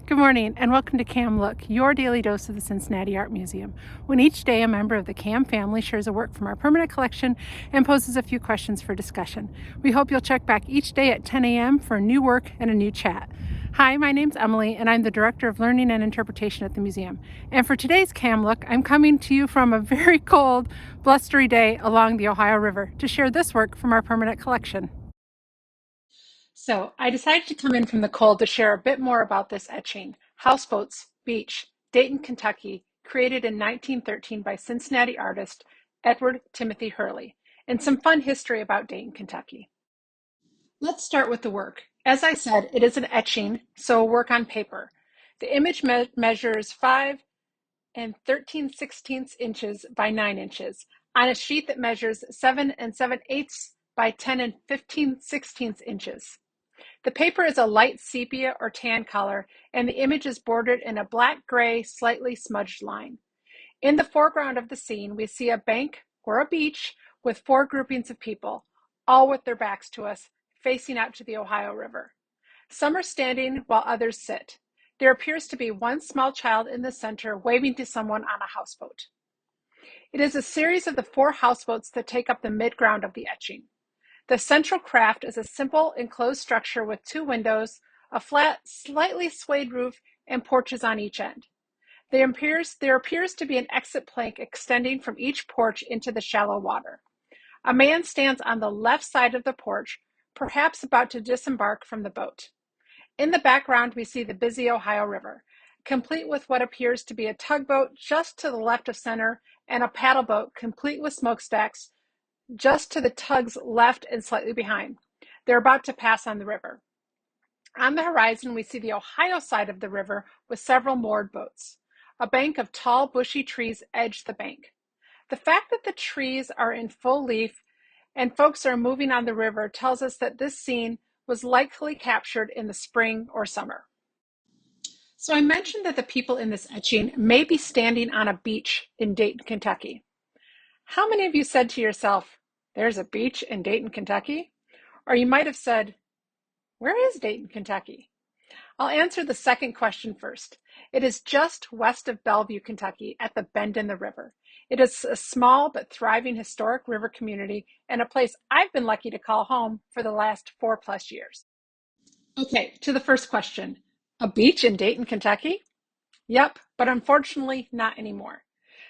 Good morning and welcome to CAM Look, your daily dose of the Cincinnati Art Museum, when each day a member of the CAM family shares a work from our permanent collection and poses a few questions for discussion. We hope you'll check back each day at 10 a.m. for a new work and a new chat. Hi, my name's Emily and I'm the Director of Learning and Interpretation at the museum. And for today's CAM Look, I'm coming to you from a very cold, blustery day along the Ohio River to share this work from our permanent collection. So I decided to come in from the cold to share a bit more about this etching, Houseboats, Beach, Dayton, Kentucky, created in 1913 by Cincinnati artist Edward Timothy Hurley, and some fun history about Dayton, Kentucky. Let's start with the work. As I said, it is an etching, so a work on paper. The image measures 5 and 13/16 inches by 9 inches on a sheet that measures 7 and 7/8 by 10 and 15/16 inches. The paper is a light sepia or tan color, and the image is bordered in a black-gray, slightly smudged line. In the foreground of the scene, we see a bank or a beach with 4 groupings of people, all with their backs to us, facing out to the Ohio River. Some are standing while others sit. There appears to be one small child in the center waving to someone on a houseboat. It is a series of the 4 houseboats that take up the midground of the etching. The central craft is a simple enclosed structure with 2 windows, a flat, slightly swayed roof, and porches on each end. There appears to be an exit plank extending from each porch into the shallow water. A man stands on the left side of the porch, perhaps about to disembark from the boat. In the background, we see the busy Ohio River, complete with what appears to be a tugboat just to the left of center and a paddle boat complete with smokestacks just to the tug's left and slightly behind. They're about to pass on the river. On the horizon, we see the Ohio side of the river with several moored boats. A bank of tall, bushy trees edge the bank. The fact that the trees are in full leaf and folks are moving on the river tells us that this scene was likely captured in the spring or summer. So I mentioned that the people in this etching may be standing on a beach in Dayton, Kentucky. How many of you said to yourself, "There's a beach in Dayton, Kentucky"? Or you might have said, "Where is Dayton, Kentucky?" I'll answer the second question first. It is just west of Bellevue, Kentucky, at the bend in the river. It is a small but thriving historic river community and a place I've been lucky to call home for the last 4+ years. Okay, to the first question. A beach in Dayton, Kentucky? Yep, but unfortunately not anymore.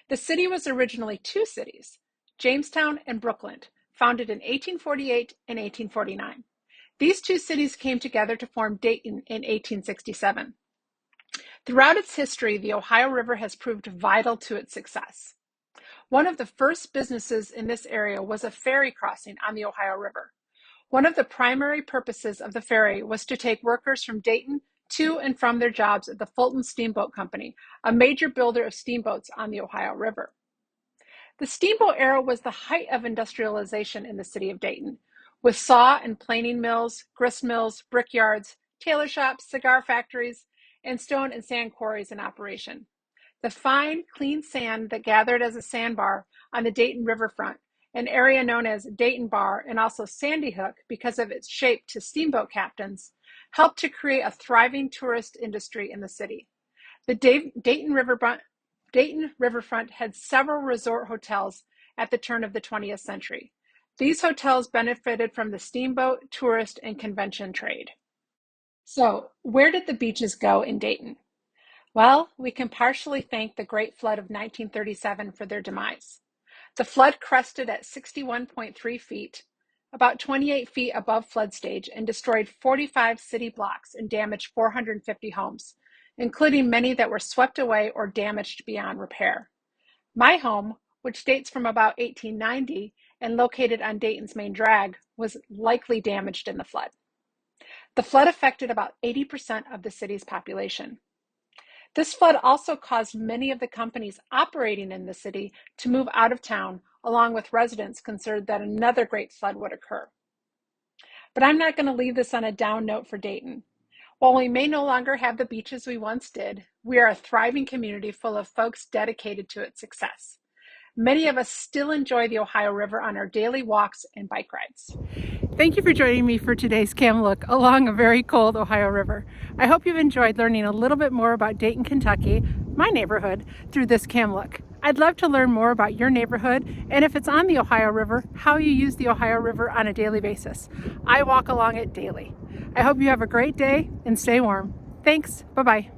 The city was originally 2 cities, Jamestown and Brooklyn, founded in 1848 and 1849. These 2 cities came together to form Dayton in 1867. Throughout its history, the Ohio River has proved vital to its success. One of the first businesses in this area was a ferry crossing on the Ohio River. One of the primary purposes of the ferry was to take workers from Dayton to and from their jobs at the Fulton Steamboat Company, a major builder of steamboats on the Ohio River. The steamboat era was the height of industrialization in the city of Dayton, with saw and planing mills, grist mills, brickyards, tailor shops, cigar factories, and stone and sand quarries in operation. The fine, clean sand that gathered as a sandbar on the Dayton riverfront, an area known as Dayton Bar and also Sandy Hook because of its shape to steamboat captains, helped to create a thriving tourist industry in the city. The Dayton riverfront had several resort hotels at the turn of the 20th century. These hotels benefited from the steamboat, tourist, and convention trade. So, where did the beaches go in Dayton? Well, we can partially thank the Great Flood of 1937 for their demise. The flood crested at 61.3 feet, about 28 feet above flood stage, and destroyed 45 city blocks and damaged 450 homes, including many that were swept away or damaged beyond repair. My home, which dates from about 1890 and located on Dayton's main drag, was likely damaged in the flood. The flood affected about 80% of the city's population. This flood also caused many of the companies operating in the city to move out of town, along with residents concerned that another great flood would occur. But I'm not going to leave this on a down note for Dayton. While we may no longer have the beaches we once did, we are a thriving community full of folks dedicated to its success. Many of us still enjoy the Ohio River on our daily walks and bike rides. Thank you for joining me for today's cam look along a very cold Ohio River. I hope you've enjoyed learning a little bit more about Dayton, Kentucky, my neighborhood, through this cam look. I'd love to learn more about your neighborhood and if it's on the Ohio River, how you use the Ohio River on a daily basis. I walk along it daily. I hope you have a great day and stay warm. Thanks. Bye-bye.